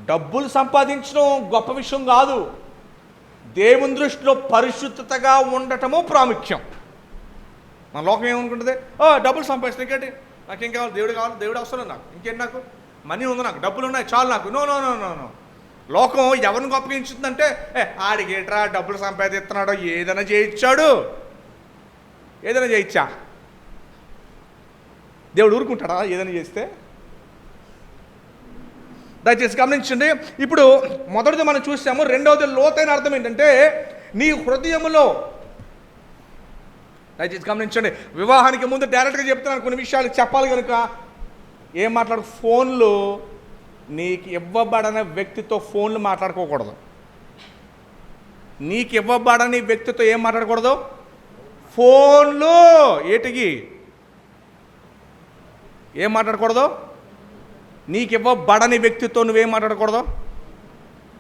డబ్బులు సంపాదించడం గొప్ప విషయం కాదు. దేవుని దృష్టిలో పరిశుద్ధతగా ఉండటము ప్రాముఖ్యం. మన లోకం ఏమనుకుంటుంది? డబ్బులు సంపాదిస్తాను ఇంకేంటి, నాకేం కావాలి, దేవుడు కావాలి, దేవుడు అవసరం నాకు, ఇంకేంటి, నాకు మనీ ఉంది, నాకు డబ్బులు ఉన్నాయి చాలు నాకు. No no no no no లోకం ఎవరిని గొప్పగించుతుందంటే, ఆడిగేట్రా డబ్బులు సంపాదిస్తున్నాడో, ఏదైనా చేయించాడు, ఏదైనా చేయించా. దేవుడు ఊరుకుంటాడా ఏదైనా చేస్తే? దయచేసి గమనించండి. ఇప్పుడు మొదటిది మనం చూసాము. రెండవది లోతైన అర్థం ఏంటంటే నీ హృదయములో. దయచేసి గమనించండి. వివాహానికి ముందు డైరెక్ట్గా చెప్తున్నాను, కొన్ని విషయాలు చెప్పాలి కనుక ఏం మాట్లాడు. ఫోన్లు, నీకు ఇవ్వబడని వ్యక్తితో ఫోన్లు మాట్లాడుకోకూడదు. నీకు ఇవ్వబడని వ్యక్తితో ఏం మాట్లాడకూడదు? ఫోన్లు. ఏటికి ఏం మాట్లాడకూడదు? నీకు ఇవ్వబడని వ్యక్తితో నువ్వేం మాట్లాడకూడదు.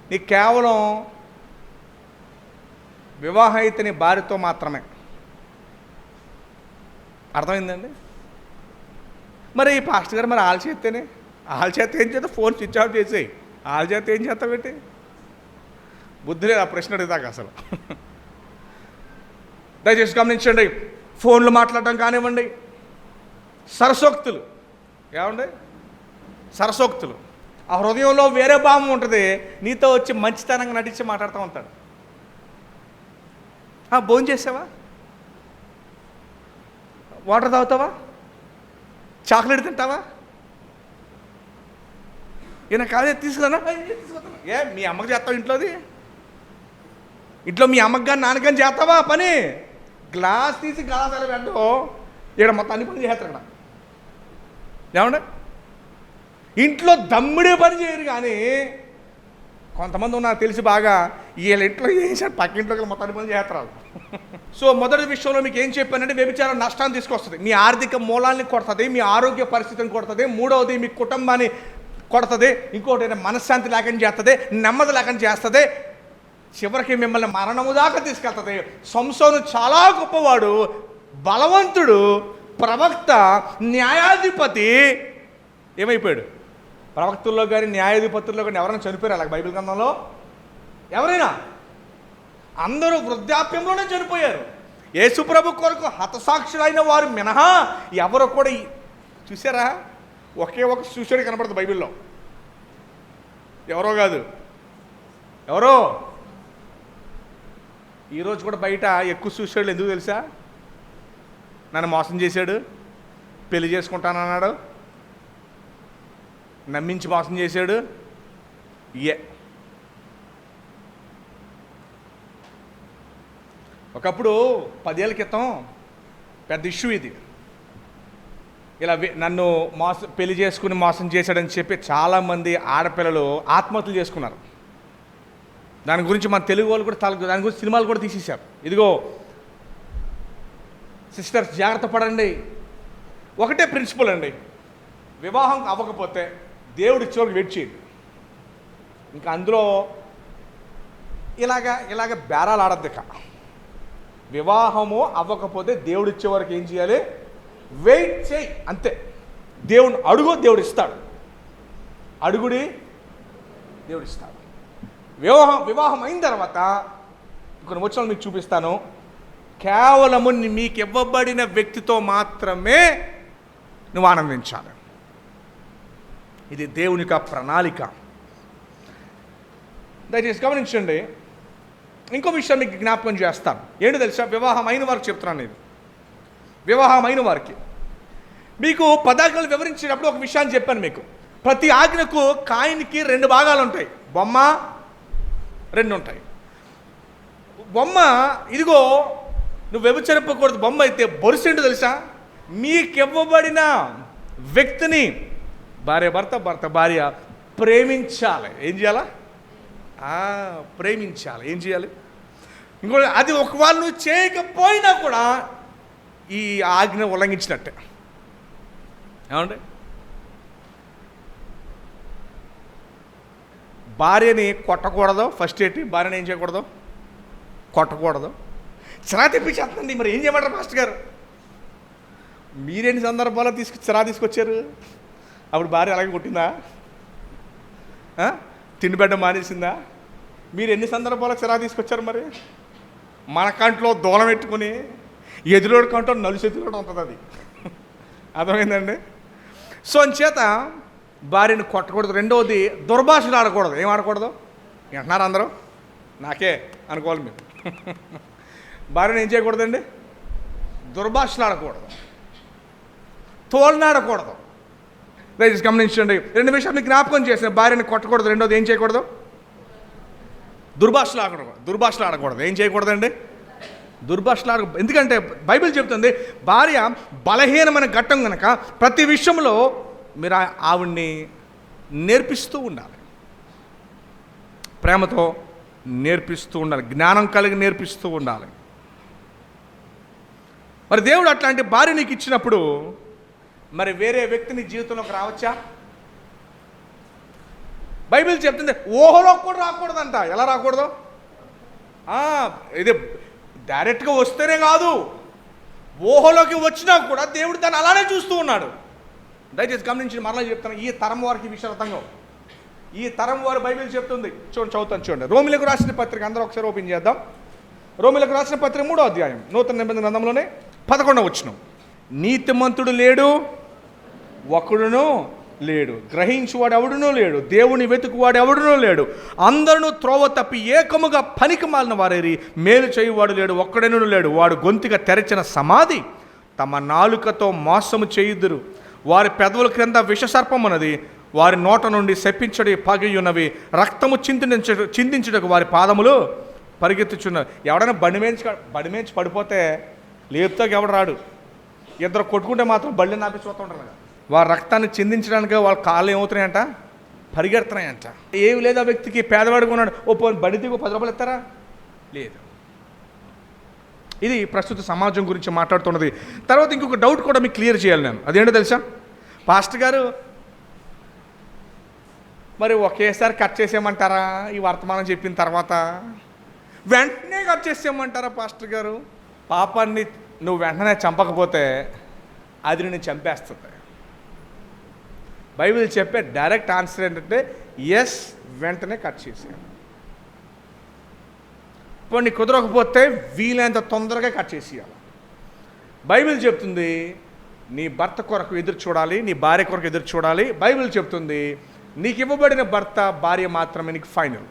నీకు కేవలం వివాహం అయితే నీ భార్యతో మాత్రమే. అర్థమైందండి? మరి పాస్టర్ గారు మరి వాళ్ళ చేస్తేనే, వాళ్ళ చేత ఏం చేస్తా? ఫోన్ స్విచ్ ఆఫ్ చేసేయి. వాళ్ళ చేత ఏం చేస్తా పెట్టి? బుద్ధి లేదు ఆ ప్రశ్న అడిగిదాకా అసలు. దయచేసి గమనించండి. ఫోన్లు మాట్లాడటం కానివ్వండి, సరసోక్తులు. ఏమండి? సరసోక్తులు. ఆ హృదయంలో వేరే భావం ఉంటుంది, నీతో వచ్చి మంచితనంగా నటించి మాట్లాడుతూ ఉంటాడు. భోజనం చేసావా? వాటర్ తాగుతావా? చాక్లెట్ తింటావా? ఈయన కాదే తీసుకురానా? ఏ మీ అమ్మకి చేస్తావు ఇంట్లోది? ఇంట్లో మీ అమ్మకి కానీ నాన్నకి కానీ చేస్తావా పని? గ్లాస్ తీసి గ్లాస్ అలా పెట్టో, ఇక్కడ మొత్తం అన్ని పని చేస్తారు ఇక్కడ. ఏమంటే ఇంట్లో దమ్ముడే పని చేయరు. కానీ కొంతమంది ఉన్నారు తెలిసి బాగా, వీళ్ళ ఇంట్లో ఏం సార్ పక్కింట్లోకి మొత్తం అన్ని పని చేస్తారు. సో మొదటి విషయంలో మీకు ఏం చెప్పానంటే, వ్యభిచారం నష్టాన్ని తీసుకొస్తుంది. మీ ఆర్థిక మూలాన్ని కొడుతుంది, మీ ఆరోగ్య పరిస్థితిని కొడుతుంది. మూడవది మీ కుటుంబాన్ని కొడుతుంది. ఇంకోటి మనశ్శాంతి లేకుండా చేస్తుంది, నెమ్మది లేకుండా చేస్తుంది. చివరికి మిమ్మల్ని మరణము దాకా తీసుకెళ్తుంది. సంసోను చాలా గొప్పవాడు, బలవంతుడు, ప్రవక్త, న్యాయాధిపతి. ఏమైపోయాడు? ప్రవక్తుల్లో కానీ న్యాయాధిపతుల్లో కానీ ఎవరైనా చనిపోయారు అలాగ బైబిల్ గ్రంథంలో? ఎవరైనా? అందరూ వృద్ధాప్యంలోనే చనిపోయారు. యేసుప్రభు కొరకు హతసాక్షులైన వారు మినహా ఎవరు కూడా. చూసారా? ఒకే ఒక సూచన కనపడుతుంది బైబిల్లో. ఎవరో కాదు, ఎవరో. ఈరోజు కూడా బయట ఎక్కువ సూసైడ్లు ఎందుకు తెలుసా? నన్ను మోసం చేశాడు, పెళ్లి చేసుకుంటానన్నాడు, నమ్మించి మోసం చేశాడు. ఒకప్పుడు 10 ఏళ్ళ క్రితం పెద్ద ఇష్యూ ఇది. ఇలా నన్ను పెళ్లి చేసుకుని మోసం చేశాడని చెప్పి చాలామంది ఆడపిల్లలు ఆత్మహత్యలు చేసుకున్నారు. దాని గురించి మన తెలుగు వాళ్ళు కూడా దాని గురించి సినిమాలు కూడా తీసేశారు. ఇదిగో సిస్టర్స్ జాగ్రత్త పడండి. ఒకటే ప్రిన్సిపల్ అండి, వివాహం అవ్వకపోతే దేవుడి చివరికి వెయిట్ చేయండి. ఇంకా అందులో ఇలాగ బేరాలు ఆడద్దు. ఇక వివాహము అవ్వకపోతే దేవుడి చివరికి ఏం చేయాలి? వెయిట్ చేయి, అంతే. దేవుని అడుగు, దేవుడు ఇస్తాడు. అడుగుడి, దేవుడు ఇస్తాడు. వివాహం అయిన తర్వాత కొన్ని వచనాలు మీకు చూపిస్తాను. కేవలము మీకు ఇవ్వబడిన వ్యక్తితో మాత్రమే నువ్వు ఆనందించాలి. ఇది దేవుని యొక్క ప్రణాళిక. దయచేసి గమనించండి. ఇంకో విషయం మీకు జ్ఞాపకం చేస్తాను. ఏంటో తెలుసా? వివాహం అయిన వారికి చెప్తున్నాను. ఇది వివాహం అయిన వారికి మీకు పదార్థాలు వివరించేటప్పుడు ఒక విషయాన్ని చెప్పాను మీకు. ప్రతి ఆజ్ఞకు కాయిన్కి 2 భాగాలు ఉంటాయి. బొమ్మ 2 ఉంటాయి. బొమ్మ ఇదిగో నువ్వు వ్యభిచరింపకూడదు బొమ్మ అయితే, బొరుసు ఏంటో తెలుసా? మీకివ్వబడిన వ్యక్తిని భర్త భార్య ప్రేమించాలి. ఏం చేయాలా? ప్రేమించాలి. ఏం చేయాలి? ఇంకోటి, అది ఒకవేళ నువ్వు చేయకపోయినా కూడా ఈ ఆజ్ఞ ఉల్లంఘించినట్టే. ఏమండి? భార్యని కొట్టకూడదు. ఫస్ట్ ఏంటి? భార్యని ఏం చేయకూడదు? కొట్టకూడదు. చిరా తెప్పించేస్తుంది. మరి ఏం చేయమంటారు మాస్టర్ గారు? మీరేంటి సందర్భాల్లో చిరా తీసుకొచ్చారు? అప్పుడు భార్య అలాగే కొట్టిందా? తిండి పెట్టడం మానేసిందా? మీరు ఎన్ని సందర్భాల్లో చిరా తీసుకొచ్చారు? మరి మన కంట్లో దూలం పెట్టుకుని ఎదురోడి కంట్లో నలుసెదురోడు ఉంటుంది. అది అర్థమైందండి? సో అంచేత భార్యను కొట్టకూడదు. రెండవది, దుర్భాషలు ఆడకూడదు. ఏం ఆడకూడదు? అంటున్నారు అందరూ, నాకే అనుకోవాలి మీరు. భార్యను ఏం చేయకూడదండి? దుర్భాషలు ఆడకూడదు, తోలనాడకూడదు. దయచేసి గమనించండి. రెండు విషయాలు మీకు జ్ఞాపకం చేసిన. భార్యను కొట్టకూడదు. రెండోది ఏం చేయకూడదు? దుర్భాషలు ఆడకూడదు. ఏం చేయకూడదండి? దుర్భాషలు ఆడకూడదు. ఎందుకంటే బైబిల్ చెప్తుంది, భార్య బలహీనమైన ఘట్టం కనుక ప్రతి విషయంలో మీరు ఆవిడ్ని నేర్పిస్తూ ఉండాలి, ప్రేమతో నేర్పిస్తూ ఉండాలి, జ్ఞానం కలిగి నేర్పిస్తూ ఉండాలి. మరి దేవుడు అట్లాంటి భార్య నీకు ఇచ్చినప్పుడు మరి వేరే వ్యక్తిని జీవితంలోకి రావచ్చా? బైబిల్ చెప్తుంది ఊహలోకి కూడా రాకూడదంట. ఎలా రాకూడదు? ఇది డైరెక్ట్గా వస్తేనే కాదు, ఊహలోకి వచ్చినా కూడా దేవుడు దాన్ని అలానే చూస్తూ ఉన్నాడు. దయచేసి గమనించి మరలా చెప్తాను, ఈ తరం వారికి ఈ విషయాలు అర్థం కావు. ఈ తరం వారు బైబిల్ చెప్తుంది. చదువుతాను చూడండి. రోమిలకు రాసిన పత్రిక అందరూ ఒకసారి ఓపెన్ చేద్దాం. రోమిలకు రాసిన పత్రిక 3వ అధ్యాయం నూతన నిబంధన గ్రంథంలోనే 11వ వచనం. నీతిమంతుడు లేడు, ఒకడును లేడు, గ్రహించువాడు ఎవడునూ లేడు, దేవుని వెతుకువాడు ఎవడునూ లేడు, అందరూ త్రోవ తప్పి ఏకముగా పనికి మాలిన వారేరి, మేలు చేయువాడు లేడు, ఒక్కడనూ లేడు. వాడు గొంతుగా తెరచిన సమాధి, తమ నాలుకతో మోసము చేయుదురు. వారి పెదవుల క్రింద విషసర్పమున్నది, వారి నోట నుండి శపించడి పగియున్నవి, రక్తము చిందించుటకు వారి పాదములు పరిగెత్తుచున్నవి. ఎవడైనా బండి మేంచి పడిపోతే లేపుతాకి ఎవడు రాడు. ఇద్దరు కొట్టుకుంటే మాత్రం బళ్ళి నాపి చూస్తుంటారు కదా. వారి రక్తాన్ని చిందించడానికి వాళ్ళ కాళ్ళు ఏమవుతున్నాయంట? పరిగెడుతున్నాయంట. ఏమి లేదు ఆ వ్యక్తికి, పేదవాడిగా ఉన్నాడు, బండి దిగు 10 రూపాయలు ఇస్తారా? లేదు. ఇది ప్రస్తుత సమాజం గురించి మాట్లాడుతున్నది. తర్వాత ఇంకొక డౌట్ కూడా మీకు క్లియర్ చేయాలి నేను. అదేంటో తెలుసా? పాస్టర్ గారు మరి ఒకేసారి కట్ చేసేయమంటారా? ఈ వర్తమానం చెప్పిన తర్వాత వెంటనే కట్ చేసేయమంటారా పాస్టర్ గారు? పాపాన్ని నువ్వు వెంటనే చంపకపోతే అది నిన్ను చంపేస్తుంది. బైబిల్ చెప్పే డైరెక్ట్ ఆన్సర్ ఏంటంటే ఎస్, వెంటనే కట్ చేసేయాలి. ఇప్పుడు నీ కుదరకపోతే వీలైనంత తొందరగా కట్ చేసేయాలి. బైబిల్ చెప్తుంది నీ భర్త కొరకు ఎదురు చూడాలి, నీ భార్య కొరకు ఎదురు చూడాలి. బైబిల్ చెప్తుంది నీకు ఇవ్వబడిన భర్త భార్య మాత్రమే నీకు ఫైనల్.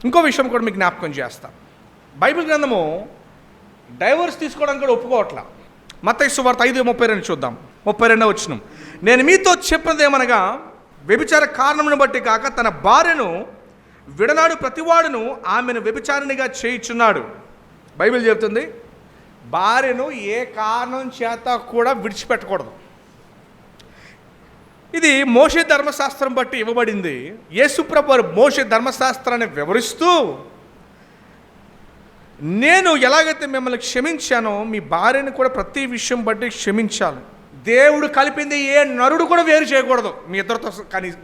ఇంకో విషయం కూడా మీకు జ్ఞాపకం చేస్తా. బైబిల్ గ్రంథము డైవర్స్ తీసుకోవడానికి కూడా ఒప్పుకోవట్లా. మత్తయి సువార్త 5:32 చూద్దాం. 32వ వచనం. నేను మీతో చెప్పినదేమనగా, వ్యభిచార కారణమును బట్టి కాక తన భార్యను విడనాడు ప్రతివాడును ఆమెను వ్యభిచారిణిగా చేయుచున్నాడు. బైబిల్ చెప్తుంది భార్యను ఏ కారణం చేత కూడా విడిచిపెట్టకూడదు. ఇది మోషే ధర్మశాస్త్రం బట్టి ఇవ్వబడింది. యేసుప్రభు వారు మోషే ధర్మశాస్త్రాన్ని వివరిస్తూ, నేను ఎలాగైతే మిమ్మల్ని క్షమించానో మీ భార్యను కూడా ప్రతి విషయం బట్టి క్షమించాలి. దేవుడు కలిపింది ఏ నరుడు కూడా వేరు చేయకూడదు. మీ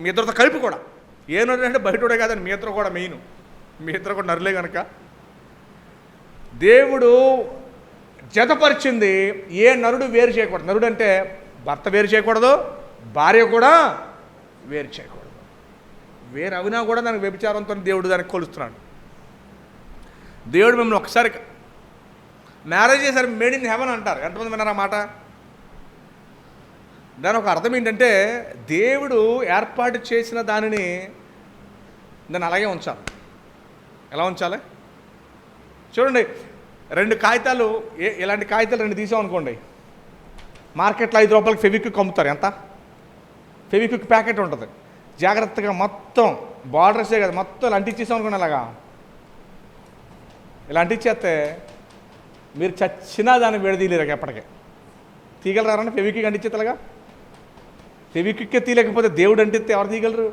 ఇద్దరితో కలిపి కూడా. ఏ నరుడు అంటే బయటోడే కాదని, మీ ఇద్దరు కూడా మెయిన్, మీ ఇద్దరు కూడా నరులే కనుక దేవుడు జతపరిచింది ఏ నరుడు వేరు చేయకూడదు. నరుడు అంటే భర్త వేరు చేయకూడదు, భార్య కూడా వేరు చేయకూడదు. వేరు అవినా కూడా దానికి వ్యభిచారంతో దేవుడు దానికి కొలుస్తున్నాడు. దేవుడు మిమ్మల్ని ఒకసారి మ్యారేజ్ చేశారు, మేడ్ ఇన్ హెవెన్ అంటారు. ఎంతమంది విన్నారా మాట? దాని ఒక అర్థం ఏంటంటే దేవుడు ఏర్పాటు చేసిన దానిని అలాగే ఉంచాలి. ఎలా ఉంచాలి చూడండి. 2 కాగితాలు, ఇలాంటి కాగితాలు 2 తీసామనుకోండి, మార్కెట్లో 5 రూపాయలకి ఫెవిక్విక్ అమ్ముతారు. ఎంత? ఫెవిక్విక్ ప్యాకెట్ ఉంటుంది. జాగ్రత్తగా మొత్తం బార్డర్సే కదా, మొత్తం ఇలా అంటించేసామనుకోండి, ఇలా అంటించేస్తే మీరు చచ్చినా దాన్ని విడదీయలేరు ఎప్పటికే. తీగలరారని ఫెవిక్విక్ అంటించేతలాగా ఫెవిక్విక్ తీయలేకపోతే దేవుడు అంటే ఎవరు తీయగలరు?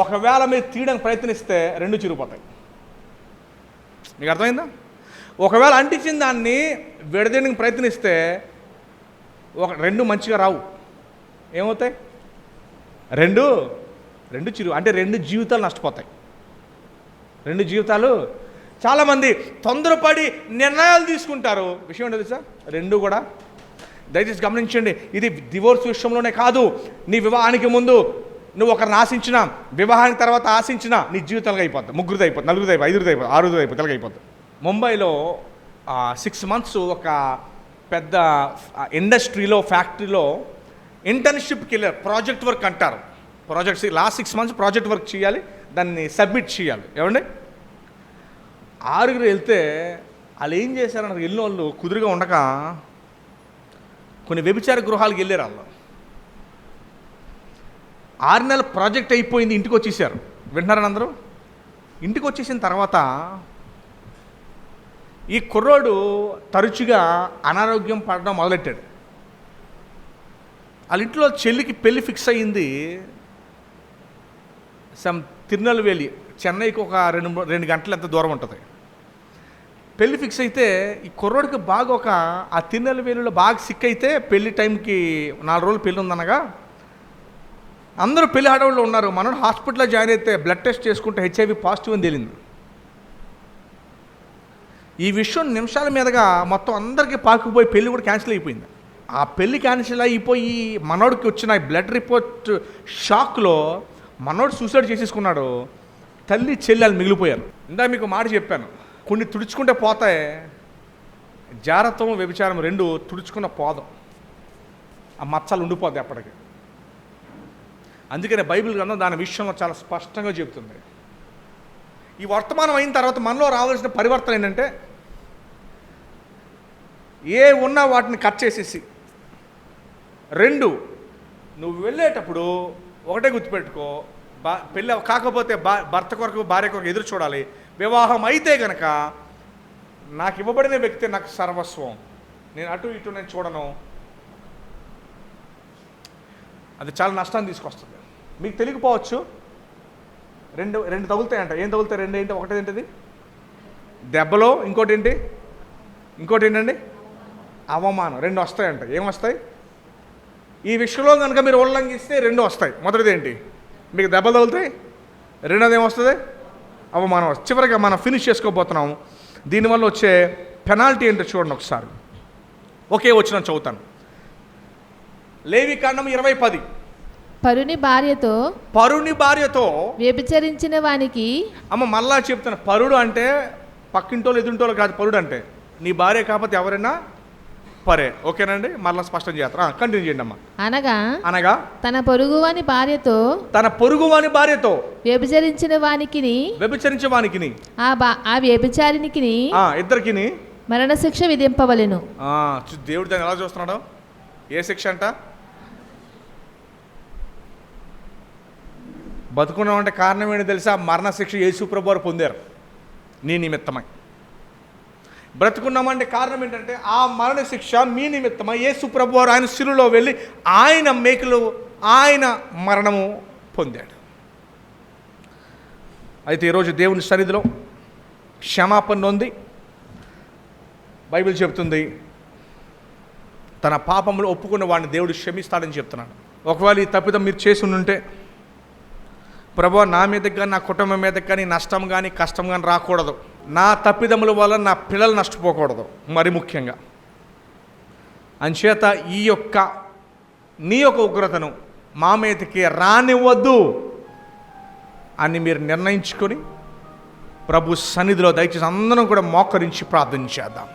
ఒకవేళ మీరు తీయడానికి ప్రయత్నిస్తే రెండు చిరిగిపోతాయి. మీకు అర్థమైందా? ఒకవేళ అంటించిన దాన్ని విడదీయడానికి ప్రయత్నిస్తే రెండు మంచిగా రావు. ఏమవుతాయి? రెండు చిరు అంటే రెండు జీవితాలు నష్టపోతాయి. రెండు జీవితాలు. చాలామంది తొందరపడి నిర్ణయాలు తీసుకుంటారు. విషయం ఏంటో తెలుసా? రెండు కూడా దయచేసి గమనించండి. ఇది డివోర్స్ విషయంలోనే కాదు. నీ వివాహానికి ముందు నువ్వు ఒకరిని ఆశించినా, వివాహానికి తర్వాత ఆశించినా నీ జీవితాలుగా అయిపోతుంది. ముగ్గురిది అయిపోతుంది, నలుగురిది అయిపోతుంది, ఐదుగురిది అయిపోతుంది, ఆరుగురిది అయిపోతుంది, అలాగే అయిపోతుంది. ముంబైలో 6 months ఒక పెద్ద ఇండస్ట్రీలో, ఫ్యాక్టరీలో ఇంటర్న్షిప్కి వెళ్ళారు. ప్రాజెక్ట్ వర్క్ అంటారు. Projects last 6 months project work చేయాలి, దాన్ని సబ్మిట్ చేయాలి. ఏమండి, 6 వెళ్తే వాళ్ళు ఏం చేశారన్నారు? వెళ్ళిన వాళ్ళు కుదురుగా ఉండక కొన్ని వ్యభిచార గృహాలకు వెళ్ళారు. వాళ్ళు 6 నెలల ప్రాజెక్ట్ అయిపోయింది, ఇంటికి వచ్చేసారు. వింటున్నారని అందరూ? ఇంటికి వచ్చేసిన తర్వాత ఈ కుర్రోడు తరచుగా అనారోగ్యం పడడం మొదలెట్టాడు. వాళ్ళ ఇంట్లో చెల్లికి పెళ్ళి ఫిక్స్ అయ్యింది. తిరునెల్వేలి, చెన్నైకి ఒక 2 గంటలు ఎంత దూరం ఉంటుంది. పెళ్ళి ఫిక్స్ అయితే ఈ కుర్రోడికి బాగా ఆ తిరునెల్వేలిలో బాగా సిక్ అయితే పెళ్లి టైంకి 4 రోజులు పెళ్ళి ఉందనగా అందరూ పెళ్లి హడావుల్లో ఉన్నారు. మనోడు హాస్పిటల్లో జాయిన్ అయితే బ్లడ్ టెస్ట్ చేసుకుంటే HIV పాజిటివ్ అని తేలింది. ఈ విషయం నిమిషాల మీదుగా మొత్తం అందరికీ పాకుపోయి పెళ్ళి కూడా క్యాన్సిల్ అయిపోయింది. ఆ పెళ్ళి క్యాన్సిల్ అయిపోయి మనోడికి వచ్చిన బ్లడ్ రిపోర్ట్ షాక్లో మనోడు సూసైడ్ చేసేసుకున్నాడు. తల్లి చెల్లెలు మిగిలిపోయారు. ఇందాక మీకు మాట చెప్పాను, కొన్ని తుడుచుకుంటే పోతాయి. జారత్వం, వ్యభిచారం రెండు తుడుచుకున్న పోదాం, ఆ మచ్చలు ఉండిపోద్ది అప్పటికి. అందుకనే బైబిల్ గ్రంథం దాని విషయంలో చాలా స్పష్టంగా చెబుతుంది. ఈ వర్తమానం అయిన తర్వాత మనలో రావాల్సిన పరివర్తన ఏంటంటే, ఏ ఉన్నా వాటిని కట్ చేసేసి, 2 నువ్వు వెళ్ళేటప్పుడు ఒకటే గుర్తుపెట్టుకో, పెళ్ళి కాకపోతే భర్త కొరకు, భార్య కొరకు ఎదురు చూడాలి. వివాహం అయితే కనుక నాకు ఇవ్వబడిన వ్యక్తి నాకు సర్వస్వం, నేను అటు ఇటు నేను చూడను. అది చాలా నష్టాన్ని తీసుకొస్తుంది. మీకు తెలియకపోవచ్చు, రెండు తగులుతాయంట. ఏం తగులుతాయి? 2 ఏంటి? ఒకటి ఏంటిది? దెబ్బలో, ఇంకోటి ఏంటండి? అవమానం. 2 వస్తాయంట. ఏమొస్తాయి? ఈ విషయంలో కనుక మీరు ఉల్లంఘిస్తే 2 వస్తాయి. మొదటిది ఏంటి? మీకు దెబ్బలు తగులుతాయి. రెండోది ఏమొస్తుంది? అవమానం వస్తుంది. చివరిగా మనం ఫినిష్ చేసుకోబోతున్నాము. దీనివల్ల వచ్చే పెనాల్టీ ఏంటో చూడండి ఒకసారి. ఒకే వచనం చదువుతాను. లేవికాండం 20:10. పరుని భార్యతో వ్యభిచరించిన వానికి. మళ్ళా చెప్తాను, పరుడు అంటే పక్కింటోళ్ళు ఎదుంటోళ్ళు కాదు. పరుడు అంటే నీ భార్య కాకపోతే ఎవరైనా పరే. ఓకేనండి, మళ్ళీ స్పష్టం చేస్తారు. కంటిన్యూ చేయండి అమ్మా. అనగా తన పొరుగువాని భార్యతో వ్యభిచరించిన వానికి ఆ వ్యభిచారినికి ఇద్దరికి మరణశిక్ష విధింపవలెను. దేవుడు దాన్ని ఎలా చూస్తున్నాడు? ఏ శిక్ష అంట? బతుకున్నామంటే కారణం ఏంటి తెలుసా? మరణశిక్ష యేసు ప్రభువు వారు పొందారు నీ నిమిత్తమై. బ్రతుకున్నామంటే కారణం ఏంటంటే ఆ మరణశిక్ష మీ నిమిత్తమై యేసు ప్రభువు వారు ఆయన శిలువలో వెళ్ళి ఆయన మరణము పొందాడు. అయితే ఈరోజు దేవుని సన్నిధిలో క్షమాపణ నొంది, బైబిల్ చెప్తుంది తన పాపములు ఒప్పుకున్న వాడిని దేవుడు క్షమిస్తాడని చెప్తున్నాడు. ఒకవేళ ఈ తప్పిదం మీరు చేసి ఉంటే, ప్రభువా నా మీదకి కానీ, నా కుటుంబం మీదకి కానీ నష్టం కానీ కష్టం కానీ రాకూడదు, నా తప్పిదముల వల్ల నా పిల్లలు నష్టపోకూడదు మరి ముఖ్యంగా, అంచేత నీ యొక్క ఉగ్రతను మా మీదకి రానివ్వద్దు అని మీరు నిర్ణయించుకొని ప్రభు సన్నిధిలో దయచేసి అందరం కూడా మోకరించి ప్రార్థన చేద్దాం.